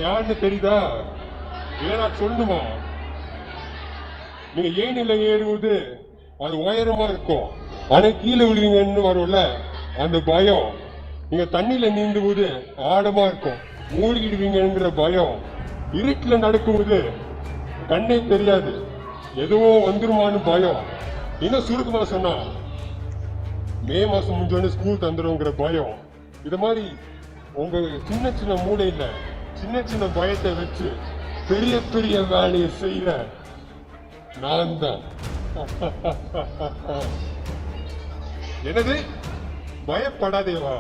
நான் யாருன்னு தெரியுதா? இல்ல நான் சொல்லணுமா? நீங்க ஏணில ஏறுவது அது உயரமா இருக்கும், ஆனா கீழே விழுவீங்கன்னு வரும்ல அந்த பயம். நீங்க தண்ணியில நீந்துவது ஆழமா இருக்கும், மூழ்கிடுவீங்கிற பயம். இருட்டுல நடக்குவது கண்ணே தெரியாது, எதுவும் வந்துருமான்னு பயம். இன்னும் சுருக்கமா சொன்னா மே மாசம் முடிஞ்சோடனே ஸ்கூல் தந்துடுங்கிற பயம். இது மாதிரி உங்க சின்ன சின்ன மூளையில சின்ன சின்ன பயத்தை வச்சு பெரிய பெரிய வேலையை செய்யற நான் தான். எனது பயப்படாதேவா.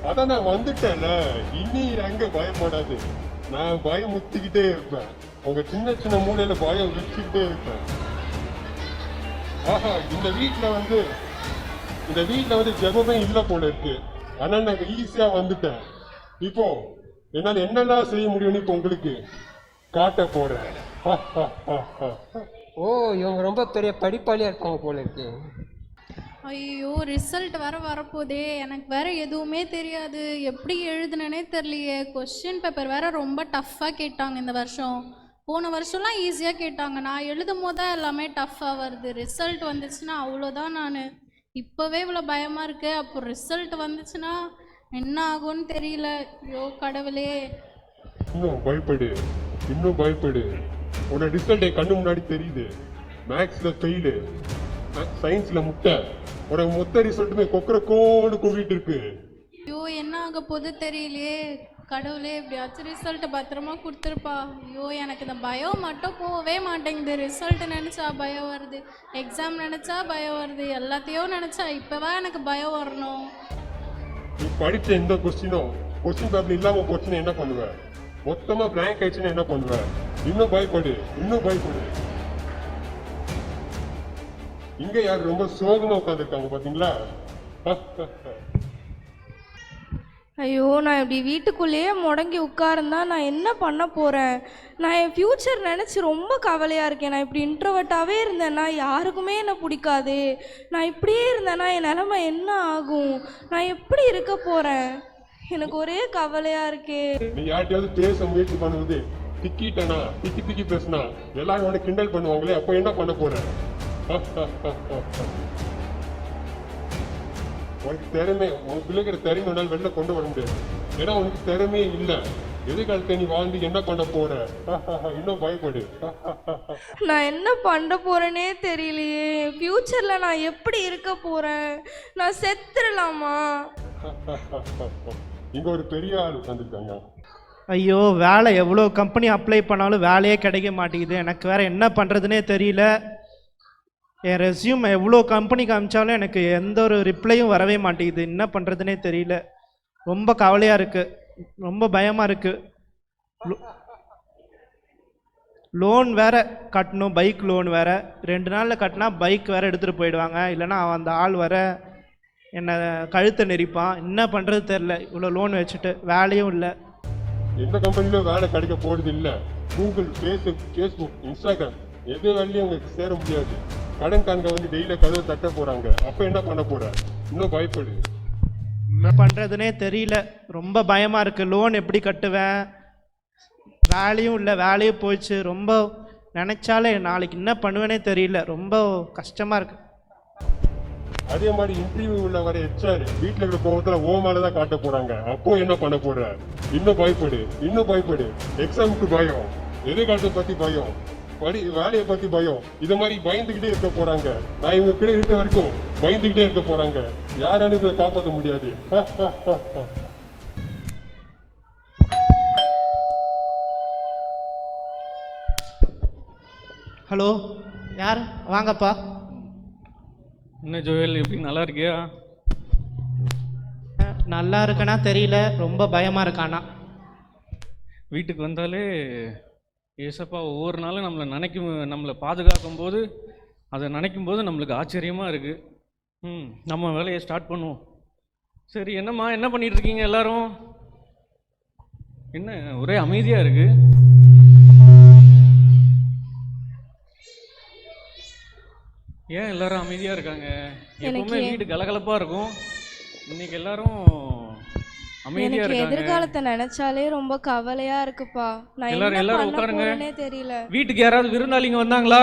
அதான் நான் வந்துட்டேன்ல, இனி அங்க பயப்படாது. நான் பயம் முத்திக்கிட்டே இருப்பேன், உங்க சின்ன சின்ன மூலையில பயம் வச்சுக்கிட்டே இருப்பேன். ஆஹா, இந்த வீட்டுல வந்து ஜெபமே இல்லை போல இருக்கு. ஆனா நாங்க ஈஸியா வந்துட்டேன். இப்போ என்னால என்னெல்லாம் செய்ய முடியும்னு இப்போ உங்களுக்கு காட்ட போறேன். ஓ, இவங்க ரொம்ப பெரிய படிப்பாளியா இருப்பாங்க போல இருக்கு. ஐயோ, ரிசல்ட் வரப்போதே. எனக்கு வேற எதுவுமே தெரியாது, எப்படி எழுதுனேனே தெரியலையே. கொஸ்டின் பேப்பர் வேற ரொம்ப டஃப்பாக கேட்டாங்க இந்த வருஷம். போன வருஷம்லாம் ஈஸியாக கேட்டாங்க, நான் எழுதும் போது தான் எல்லாமே டஃப்பாக வருது. ரிசல்ட் வந்துச்சுன்னா அவ்வளோதான். நான் இப்போவே இவ்வளோ பயமாக இருக்கு, அப்போ ரிசல்ட் வந்துச்சுன்னா என்ன ஆகும்னு தெரியல. ஐயோ கடவுளே. இன்னும் பயப்படு. உன்னோட ரிசல்ட் என் கண்ணு முன்னாடி தெரியுது. மேக்ஸ்ல ஃபெயிலு, சயின்ஸ்ல முட்டை. உனக்கு மொத்த ரிசல்ட்டுமே கொக்கரக்கோன்னு கூவிட்டு இருக்கு. ஐயோ, என்ன ஆக போது தெரியலையே. கடவுளே, எப்படியாச்சும் ரிசல்ட் பத்திரமா கொடுத்துருப்பா. ஐயோ, எனக்கு இந்த பயம் மட்டும் போகவே மாட்டேங்குது. ரிசல்ட் நினச்சா பயம் வருது, எக்ஸாம் நினச்சா பயம் வருது, எல்லாத்தையும் நினச்சா இப்போவா எனக்கு பயம் வரணும். நீ படிச்ச எந்த கொஸ்டின் பேப்பர் இல்லாம போச்சுன்னு என்ன பண்ணுவ? மொத்தமா பிளாங்க் ஆயிடுச்சுன்னு என்ன பண்ணுவ? இன்னும் பயப்படு. இங்க யாரு ரொம்ப சோகமா உட்காந்துருக்காங்க பாத்தீங்களா? ஐயோ, நான் இப்படி வீட்டுக்குள்ளேயே முடங்கி உட்கார்ந்தா நான் என்ன பண்ண போகிறேன்? நான் என் ஃப்யூச்சர் நினச்சி ரொம்ப கவலையாக இருக்கேன். நான் இப்படி இன்ட்ரோவர்ட்டாகவே இருந்தேன்னா யாருக்குமே என்னை பிடிக்காது. நான் இப்படியே இருந்தேன்னா என் நிலைமை என்ன ஆகும்? நான் எப்படி இருக்க போகிறேன்? எனக்கு ஒரே கவலையாக இருக்கே. நீ யார்கிட்டயாவது பேச முயற்சி பண்ணுவது திக்கிட்டனா, திக்கி பேசினா எல்லாரும் உனக்கு கிண்டல் பண்ணுவாங்களே, அப்ப என்ன பண்ண போற? உனக்கு திறமை, உனக்கு இருக்கிற திறமைனால வெளில கொண்டு வர முடியாது. ஏன்னா உனக்கு திறமையே இல்லை. எதிர்காலத்தை நீ வாழ்ந்து என்ன பண்ண போற? இன்னும் பயப்படு. நான் என்ன பண்ண போறேனே தெரியலையே. ஃபியூச்சர்ல நான் எப்படி இருக்க போறேன்? நான் செத்துடலாமா? இங்க ஒரு பெரிய ஆள் உட்காந்துருக்காங்க. ஐயோ, வேலை எவ்வளோ கம்பெனி அப்ளை பண்ணாலும் வேலையே கிடைக்க மாட்டேங்குது. எனக்கு வேற என்ன பண்ணுறதுனே தெரியல. என் ரெஸ்யூம் எவ்வளோ கம்பெனிக்கு அனுப்பிச்சாலும் எனக்கு எந்த ஒரு ரிப்ளையும் வரவே மாட்டேங்குது. என்ன பண்ணுறதுனே தெரியல. ரொம்ப கவலையாக இருக்குது, ரொம்ப பயமாக இருக்குது. லோன் வேற கட்டணும், பைக் லோன் வேற. 2 நாளில் கட்டினா பைக் வேற எடுத்துகிட்டு போயிடுவாங்க, இல்லைன்னா அந்த ஆள் வர என்னை கழுத்தை நெரிப்பான். என்ன பண்ணுறது தெரில, இவ்வளோ லோன் வச்சுட்டு வேலையும் இல்லை. எந்த கம்பெனிலும் வேலை கிடைக்க போறது இல்லை. கூகுள், ஃபேஸ்புக், இன்ஸ்டாகிராம் எது வேலையும் உங்களுக்கு சேர முடியாது. கடன்காரங்க வந்து டெய்லியில் கதவை தட்ட போறாங்க. அப்ப என்ன பண்ண போற? இன்னும் பயப்படு. என்ன பண்ணுறதுனே தெரியல, ரொம்ப பயமாக இருக்குது. லோன் எப்படி கட்டுவேன்? வேலையும் இல்லை, வேலையும் போயிடுச்சு. ரொம்ப நினச்சாலே நாளைக்கு என்ன பண்ணுவேனே தெரியல, ரொம்ப கஷ்டமாக இருக்குது. அதே மாதிரி இன்டர்வியூ உள்ள வர HR வீட்டில் இருக்கிற கோபத்தில் ஓ மேலதான் காட்ட போறாங்க. அப்போ என்ன பண்ண போற? இன்னும் பயப்படு. எக்ஸாமுக்கு பயம், எதிர்காலத்தை பத்தி பயம், வேலையை பத்தி பயம். இது மாதிரி பயந்துகிட்டே இருக்க போறாங்க. நான் இவங்க கிட்ட இருக்க வரைக்கும் பயந்துகிட்டே இருக்க போறாங்க. யாராலும் இதை காப்பாற்ற முடியாது. ஹலோ, யார்? வாங்கப்பா. என்ன ஜோயல், எப்படி நல்லா இருக்கியா? நல்லா இருக்கனா தெரியல, ரொம்ப பயமாக இருக்கானா. வீட்டுக்கு வந்தாலே ஏசப்பா ஒவ்வொரு நாளும் நம்மளை பாதுகாக்கும் போது, அதை நினைக்கும் போது நம்மளுக்கு ஆச்சரியமாக இருக்குது. நம்ம வேலையை ஸ்டார்ட் பண்ணுவோம். சரி, என்னம்மா என்ன பண்ணிட்டு இருக்கீங்க எல்லாரும்? என்ன ஒரே அமைதியாக இருக்கு? ஏன் எல்லாரும் அமைதியாக இருக்காங்க? எப்பவுமே வீடு கலகலப்பாக இருக்கும், இன்னைக்கு எல்லாரும் அமைதியா எனக்கு இருக்காங்க. எதிர்காலத்தை நினைச்சாலே ரொம்ப கவலையா இருக்குப்பா. நான் எல்லாரும் என்ன எல்லாரும் பண்ண உட்காருங்க. போறேனே தெரியல. வீட்டுக்கு யாராவது விருந்தாளிங்க வந்தாங்களா?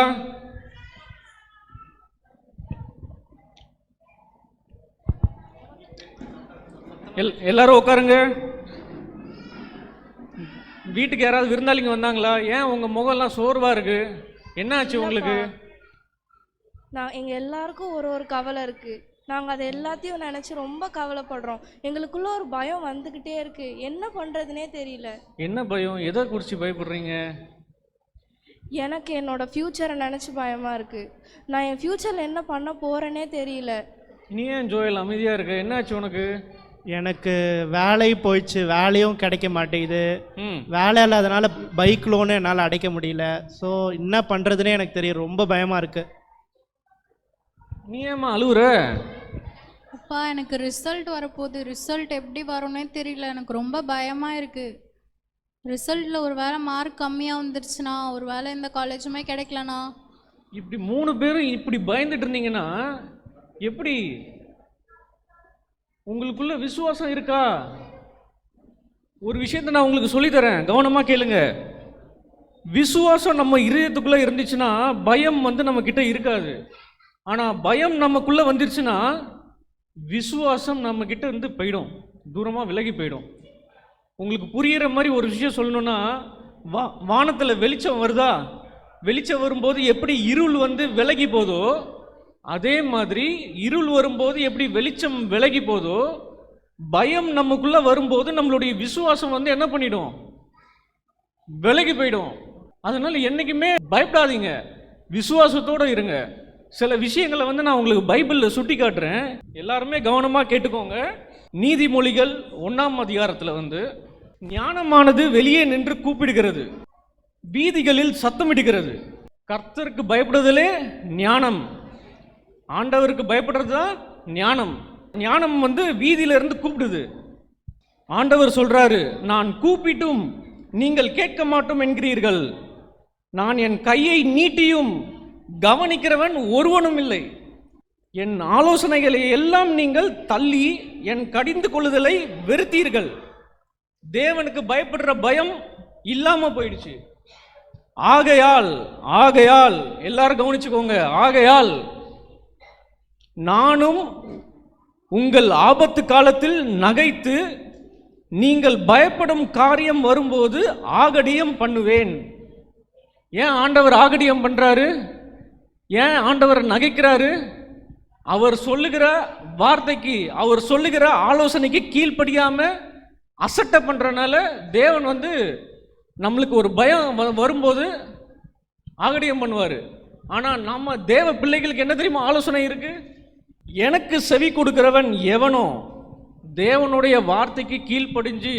எல்லாரும் உட்காருங்க. வீட்டுக்கு யாராவது விருந்தாளிங்க வந்தாங்களா? ஏன் உங்க முகம்லாம் சோர்வா இருக்கு? என்ன ஆச்சு உங்களுக்கு? நான் எங்க எல்லாருக்கும் ஒரு ஒரு கவலை இருக்கு. நாங்க அதை எல்லாத்தையும் நினைச்சு ரொம்ப கவலைப்படுறோம். எங்களுக்குள்ள ஒரு பயம் வந்துகிட்டே இருக்கு. என்ன பண்றதுனே தெரியல. என்ன பயம்? எதை குறிச்சு பயப்படுறீங்க? எனக்கு என்னோட ஃப்யூச்சரை நினைச்சு பயமா இருக்கு. நான் என் ஃப்யூச்சர்ல என்ன பண்ண போறேனே தெரியல. நீ ஏன் ஜோயல் அமைதியா இருக்க? என்ன ஆச்சு உனக்கு? எனக்கு வேலை போயிடுச்சு, வேலையும் கிடைக்க மாட்டேங்குது. ம் வேலை இல்லாதனால பைக் லோனு என்னால் அடைக்க முடியல. ஸோ என்ன பண்ணுறதுனே எனக்கு தெரியும், ரொம்ப பயமாக இருக்குது. நீ ஏம்மா அழுவுற? அப்பா எனக்கு ரிசல்ட் வரப்போகுது. ரிசல்ட் எப்படி வரும்னே தெரியல. எனக்கு ரொம்ப பயமாக இருக்குது. ரிசல்ட்டில் ஒரு வேளை மார்க் கம்மியாக வந்துருச்சுன்னா, ஒரு வேளை இந்த காலேஜுமே கிடைக்கலனா. இப்படி 3 பேரும் இப்படி பயந்துட்டு இருந்தீங்கன்னா எப்படி? உங்களுக்குள்ள விசுவாசம் இருக்கா? ஒரு விஷயத்த நான் உங்களுக்கு சொல்லித்தரேன், கவனமாக கேளுங்க. விசுவாசம் நம்ம இதயத்துக்குள்ளே இருந்துச்சுன்னா பயம் வந்து நம்ம கிட்ட இருக்காது. ஆனால் பயம் நமக்குள்ள வந்துருச்சுன்னா விசுவாசம் நம்ம கிட்ட இருந்து போயிடும், தூரமாக விலகி போயிடும். உங்களுக்கு புரிகிற மாதிரி ஒரு விஷயம் சொல்லணும்னா, வானத்தில் வெளிச்சம் வருதா? வெளிச்சம் வரும்போது எப்படி இருள் வந்து விலகி போதோ, அதே மாதிரி இருள் வரும்போது எப்படி வெளிச்சம் விலகி போதோ, பயம் நமக்குள்ள வரும்போது நம்மளுடைய விசுவாசம் வந்து என்ன பண்ணிடும்? விலகி போயிடும். அதனால என்னைக்குமே பயப்படாதீங்க, விசுவாசத்தோடு இருங்க. சில விஷயங்களை வந்து நான் உங்களுக்கு பைபிளில் சுட்டி காட்டுறேன், எல்லாருமே கவனமாக கேட்டுக்கோங்க. நீதிமொழிகள் 1ஆம் அதிகாரத்தில் வந்து, ஞானமானது வெளியே நின்று கூப்பிடுகிறது, வீதிகளில் சத்தமிடுகிறது. கர்த்தருக்கு பயப்படுதலே ஞானம். ஆண்டவருக்கு பயப்படுறது தான் ஞானம். ஞானம் வந்து வீதியில இருந்து கூப்பிடுது. ஆண்டவர் சொல்றாரு, நான் கூப்பிட்டும் நீங்கள் கேட்க மாட்டோம் என்கிறீர்கள், நான் என் கையை நீட்டியும் கவனிக்கிறவன் ஒருவனும் இல்லை, என் ஆலோசனைகளை எல்லாம் நீங்கள் தள்ளி என் கடிந்து கொள்ளுதலை வெறுத்தீர்கள். தேவனுக்கு பயப்படுற பயம் இல்லாம போயிடுச்சு. ஆகையால் எல்லாரும் கவனிச்சுக்கோங்க, ஆகையால் நானும் உங்கள் ஆபத்து காலத்தில் நகைத்து நீங்கள் பயப்படும் காரியம் வரும்போது ஆகடியம் பண்ணுவேன். ஏன் ஆண்டவர் ஆகடியம் பண்றாரு? ஏன் ஆண்டவர் நகைக்கிறாரு? அவர் சொல்லுகிற வார்த்தைக்கு, அவர் சொல்லுகிற ஆலோசனைக்கு கீழ்ப்படியாம அசட்டை பண்றனால தேவன் வந்து நம்மளுக்கு ஒரு பயம் வரும்போது ஆகடியம் பண்ணுவார். ஆனால் நம்ம தேவ பிள்ளைகளுக்கு என்ன தெரியுமா ஆலோசனை இருக்கு? எனக்கு செவி கொடுக்கிறவன் எவனோ, தேவனுடைய வார்த்தைக்கு கீழ்ப்படிஞ்சு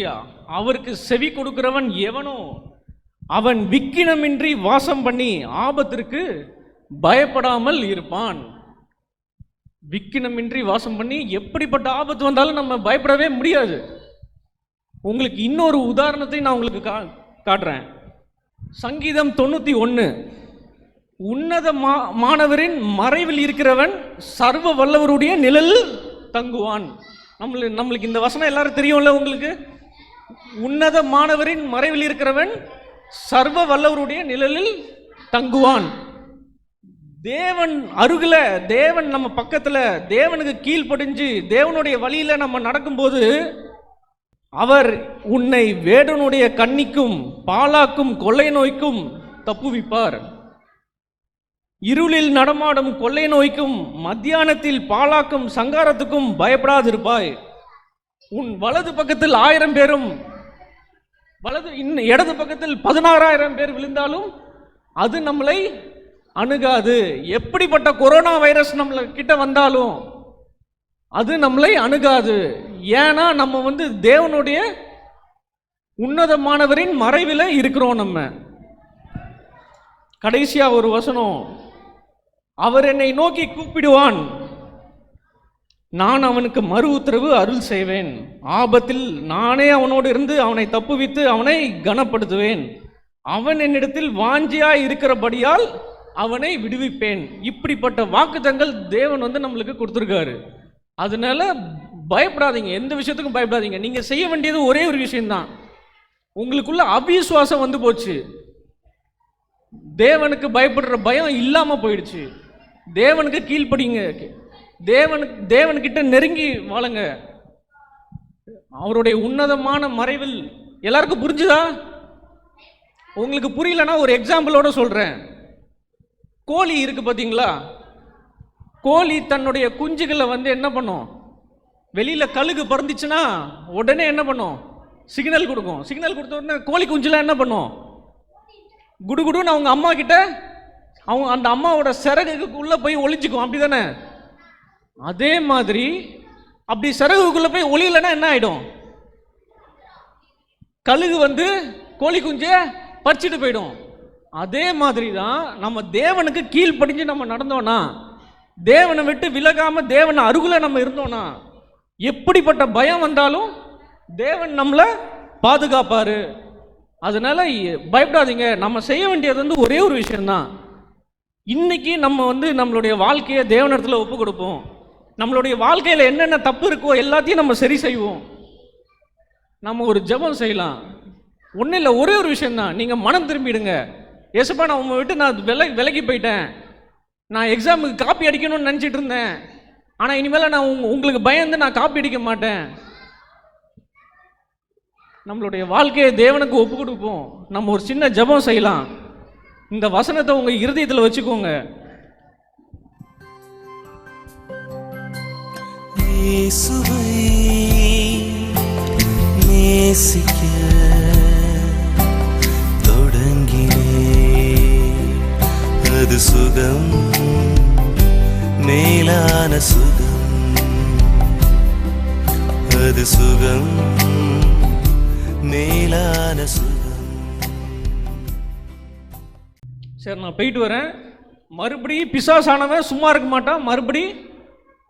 அவருக்கு செவி கொடுக்கிறவன் எவனோ, அவன் விக்கினமின்றி வாசம் பண்ணி ஆபத்திற்கு பயப்படாமல் இருப்பான். விக்கினமின்றி வாசம் பண்ணி எப்படிப்பட்ட ஆபத்து வந்தாலும் நம்ம பயப்படவே முடியாது. உங்களுக்கு இன்னொரு உதாரணத்தை நான் உங்களுக்கு காட்டுறேன். சங்கீதம் 91, உன்னத மாணவரின் மறைவில் இருக்கிறவன் சர்வ வல்லவருடைய நிழலில் தங்குவான். நம்மளுக்கு இந்த வசனம் எல்லாரும் தெரியும்ல உங்களுக்கு? உன்னத மாணவரின் மறைவில் இருக்கிறவன் சர்வ வல்லவருடைய நிழலில் தங்குவான். தேவன் அருகில், தேவன் நம்ம பக்கத்தில், தேவனுக்கு கீழ்ப்படிஞ்சு தேவனுடைய வழியில் நம்ம நடக்கும்போது அவர் உன்னை வேடனுடைய கண்ணிக்கும் பாலாக்கும் கொள்ளை நோய்க்கும் தப்புவிப்பார். இருளில் நடமாடும் கொள்ளை நோய்க்கும் மத்தியானத்தில் பாலாக்கும் சங்காரத்துக்கும் பயப்படாதிருப்பாய். உன் வலது பக்கத்தில் 1000 பேரும் இடது பக்கத்தில் 16,000 பேர் விழுந்தாலும் அது நம்மளை அணுகாது. எப்படிப்பட்ட கொரோனா வைரஸ் நம்மள கிட்ட வந்தாலும் அது நம்மளை அணுகாது. ஏன்னா நம்ம வந்து தேவனுடைய உன்னதமானவரின் மறைவில் இருக்கிறோம். நம்ம கடைசியா ஒரு வசனம், அவர் என்னை நோக்கி கூப்பிடுவான், நான் அவனுக்கு மறு உத்தரவு அருள் செய்வேன். ஆபத்தில் நானே அவனோடு இருந்து அவனை தப்புவித்து அவனை கனப்படுத்துவேன். அவன் என்னிடத்தில் வாஞ்சியாய் இருக்கிறபடியால் அவனை விடுவிப்பேன். இப்படிப்பட்ட வாக்குத்தங்கள் தேவன் வந்து நம்மளுக்கு கொடுத்துருக்காரு. அதனால பயப்படாதீங்க, எந்த விஷயத்துக்கும் பயப்படாதீங்க. நீங்கள் செய்ய வேண்டியது ஒரே ஒரு விஷயம்தான். உங்களுக்குள்ள அவிசுவாசம் வந்து போச்சு, தேவனுக்கு பயப்படுற பயம் இல்லாமல் போயிடுச்சு. தேவனுக்கு கீழ்ப்படிங்க, தேவன்கிட்ட நெருங்கி வாழுங்க. அவருடைய உன்னதமான மறைவில் எல்லாருக்கும் புரிஞ்சுதா? உங்களுக்கு புரியலன்னா ஒரு எக்ஸாம்பிளோட சொல்கிறேன். கோழி இருக்கு பார்த்தீங்களா? கோழி தன்னுடைய குஞ்சுகளை வந்து என்ன பண்ணும்? வெளியில் கழுகு பறந்துச்சுன்னா உடனே என்ன பண்ணும்? சிக்னல் கொடுக்கும். சிக்னல் கொடுத்த உடனே கோழி குஞ்சுலாம் என்ன பண்ணும்? குடுகுடுன்னு அவங்க அம்மா கிட்ட, அவங்க அந்த அம்மாவோட சிறகுக்குள்ளே போய் ஒளிஞ்சிக்கும், அப்படி தானே? அதே மாதிரி அப்படி சிறகுக்குள்ளே போய் ஒளியலைன்னா என்ன ஆகிடும்? கழுகு வந்து கோழி குஞ்சை பறிச்சுட்டு போயிடும். அதே மாதிரி தான் நம்ம தேவனுக்கு கீழ்ப்படிஞ்சு நம்ம நடந்தோன்னா, தேவனை விட்டு விலகாம தேவன் அருகில் நம்ம இருந்தோன்னா, எப்படிப்பட்ட பயம் வந்தாலும் தேவன் நம்மளை பாதுகாப்பாரு. அதனால பயப்படாதீங்க. நம்ம செய்ய வேண்டியது வந்து ஒரே ஒரு விஷயம்தான். இன்னைக்கு நம்ம வந்து நம்மளுடைய வாழ்க்கையை தேவனிடத்தில் ஒப்பு கொடுப்போம். நம்மளுடைய வாழ்க்கையில் என்னென்ன தப்பு இருக்கோ எல்லாத்தையும் நம்ம சரி செய்வோம். நம்ம ஒரு ஜெபம் செய்யலாம். ஒன்றும் இல்லை, ஒரே ஒரு விஷயம்தான். நீங்கள் மனம் திரும்பிடுங்க. ஏசப்பா, நான் உங்களை விட்டு நான் விலகி போயிட்டேன். நான் எக்ஸாமுக்கு காப்பி அடிக்கணும்னு நினச்சிட்டு இருந்தேன். ஆனால் இனிமேல் நான் உங்களுக்கு பயந்து நான் காப்பி அடிக்க மாட்டேன். நம்மளுடைய வாழ்க்கையை தேவனுக்கு ஒப்பு கொடுப்போம். நம்ம ஒரு சின்ன ஜெபம் செய்யலாம். இந்த வசனத்தை உங்கள் இருதயத்தில் வச்சுக்கோங்க. இயேசுவை நேசிக்க தொடங்கினே, அது சுகம், மேலான சுகம், அது சுகம், மேலான சுகம். சரி, நான் போயிட்டு வரேன். மறுபடியும் பிசாசானவன் சும்மா இருக்க மாட்டான், மறுபடி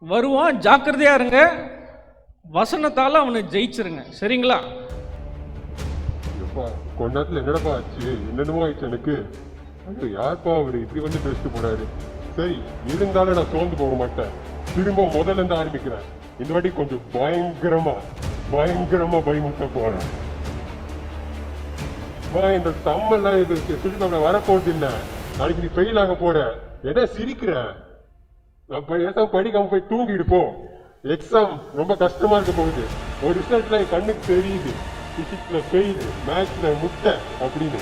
வருவான். ஜாக்கிரதையா இருங்க. வசனத்தால் அவனை ஜெயிச்சிருங்க, சரிங்களா? கொஞ்ச நேரத்தில் என்னடப்பா ஆச்சு, என்னென்னமோ ஆயிடுச்சு எனக்கு. ஐயோ, யார்ப்பா அவரு இப்படி வந்து பேசிட்டு போனாரு. சரி, இருந்தாலும் நான் சோர்ந்து போக மாட்டேன். திரும்ப முதல்ல இருந்து ஆரம்பிக்கிறேன். இந்த வாட்டி கொஞ்சம் பயங்கரமா பயமுட்ட போறேன். இந்த சம்மெல்லாம் இது சுற்றி வரப்போறது இல்லை. நாளைக்கு நீ ஃபெயில் ஆக போற. எதை சிரிக்கிற? படிக்காம போய் தூங்கிட்டு போ. எக்ஸாம் ரொம்ப கஷ்டமா இருக்க போகுது. ஒரு ரிசல்ட்ல என் கண்ணுக்கு தெரியுது. பிசிக்ஸ்ல ஃபெயில், மேத்ஸ்ல முட்டை அப்படின்னு.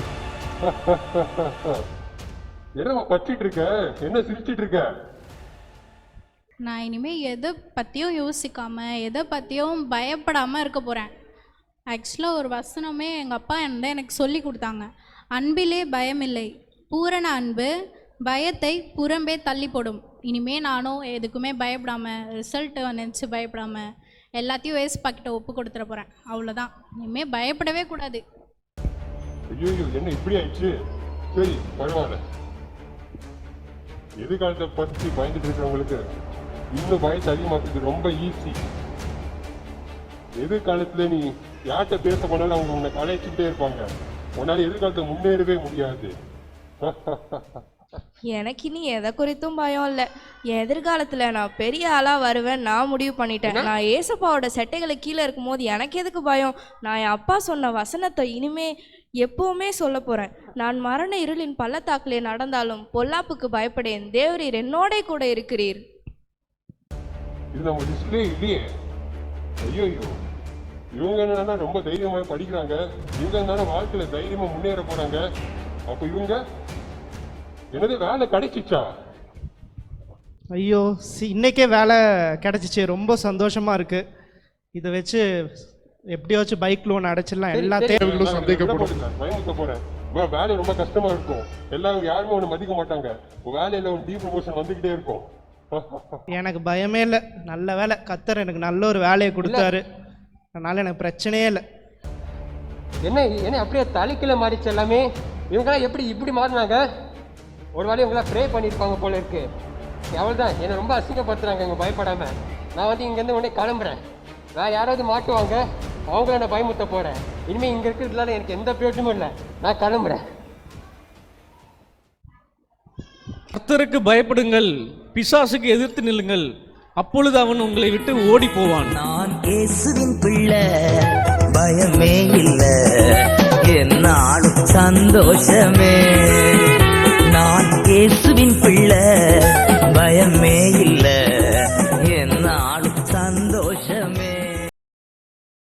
என்ன படிச்சிட்டு இருக்க? என்ன சிரிச்சிட்டு இருக்க? நான் இனிமேல் எதை பற்றியும் யோசிக்காம, எதை பற்றியும் பயப்படாமல் இருக்க போகிறேன். ஆக்சுவலாக ஒரு வசனமே எங்கள் அப்பா எனக்கு சொல்லி கொடுத்தாங்க. அன்பிலே பயமில்லை, பூரண அன்பு பயத்தை புறம்பே தள்ளி போடும். இனிமேல் நானும் எதுக்குமே பயப்படாமல், ரிசல்ட்டை நினச்சி பயப்படாமல், எல்லாத்தையும் வேஸ்ட் பாக்கிட்ட ஒப்பு கொடுத்துட போகிறேன். அவ்வளோதான். இனிமேல் பயப்படவே கூடாது. ஐயோ, என்ன இப்படி ஆயிடுச்சு? சரி, பரவாயில்ல. எதிர்காலத்தை பற்றி பயந்துட்டு இருக்கிறவங்களுக்கு இன்னும் பயத்தை அதிகமாக்குறது ரொம்ப ஈஸி. எதிர்காலத்துல நீ யார்கிட்ட பேச போனாலும் அவங்க உன்னை கலைச்சிக்கிட்டே இருப்பாங்க. உன்னால எதிர்காலத்தை முன்னேறவே முடியாது. எனக்கு இனி எதை குறித்தும் பயம் இல்லை. எதிர்காலத்தில் நான் பெரிய ஆளாக வருவேன் நான் முடிவு பண்ணிட்டேன். நான் ஏசப்பாவோட செட்டைகளை கீழே இருக்கும்போது எனக்கு எதுக்கு பயம்? நான் என் அப்பா சொன்ன வசனத்தை இனிமே எப்பவுமே சொல்ல போகிறேன். நான் மரண இருளின் பள்ளத்தாக்கிலே நடந்தாலும் பொல்லாப்புக்கு பயப்படேன், தேவரீர் என்னோட கூட இருக்கிறீர். இது நம்ம லிஸ்ட்லேயே இல்லையே. ஐயோ, இவங்க என்னன்னா ரொம்ப தைரியமாக படிக்கிறாங்க. இவங்க என்னன்னா வாழ்க்கையில தைரியமா முன்னேற போறாங்க. அப்ப இவங்க என்னது வேலை கிடைச்சிச்சா? ஐயோ, இன்னைக்கே வேலை கிடச்சிச்சு, ரொம்ப சந்தோஷமாக இருக்குது. இதை வச்சு எப்படியாச்சும் பைக் லோன் அடைச்சிடலாம். எல்லா தேவைகளும் பயமுத்த போகிறேன். வேலை ரொம்ப கஷ்டமா இருக்கும். எல்லாரும் யாருமே ஒன்று மதிக்க மாட்டாங்க. வேலையில் ஒரு டீ ப்ரமோஷன் வந்துக்கிட்டே இருக்கும். எனக்கு பயமே இல்லை. நல்ல வேலை, கத்தர் எனக்கு நல்ல ஒரு வேலையை கொடுத்தாரு. அதனால் எனக்கு பிரச்சனையே இல்லை. என்ன அப்படியே தலைக்கில மாறிச்சு எல்லாமே. இவங்களாம் எப்படி இப்படி மாறினாங்க? ஒரு வேலையை இவங்களாம் ப்ரே பண்ணியிருப்பாங்க போல இருக்கு. எவ்வளோ தான் என்னை ரொம்ப அசிங்கப்படுத்துகிறாங்க இங்கே பயப்படாமல். நான் வந்து இங்கேருந்து உடனே கிளம்புறேன். வேறு யாராவது மாட்டுவாங்க, அவங்கள நான் பயமுத்த போகிறேன். இனிமேல் இங்கே இருக்கிறதுனால எனக்கு எந்த பிரயோஜனமும் இல்லை. நான் கிளம்புறேன். கர்த்தருக்கு பயப்படுங்கள், பிசாசுக்கு எதிர்த்து நில்லுங்கள், அப்பொழுது அவன் உங்களை விட்டு ஓடி போவான். நான் இயேசுவின் பிள்ளை, பயமே இல்ல, என்னாலும் சந்தோஷமே. நான் இயேசு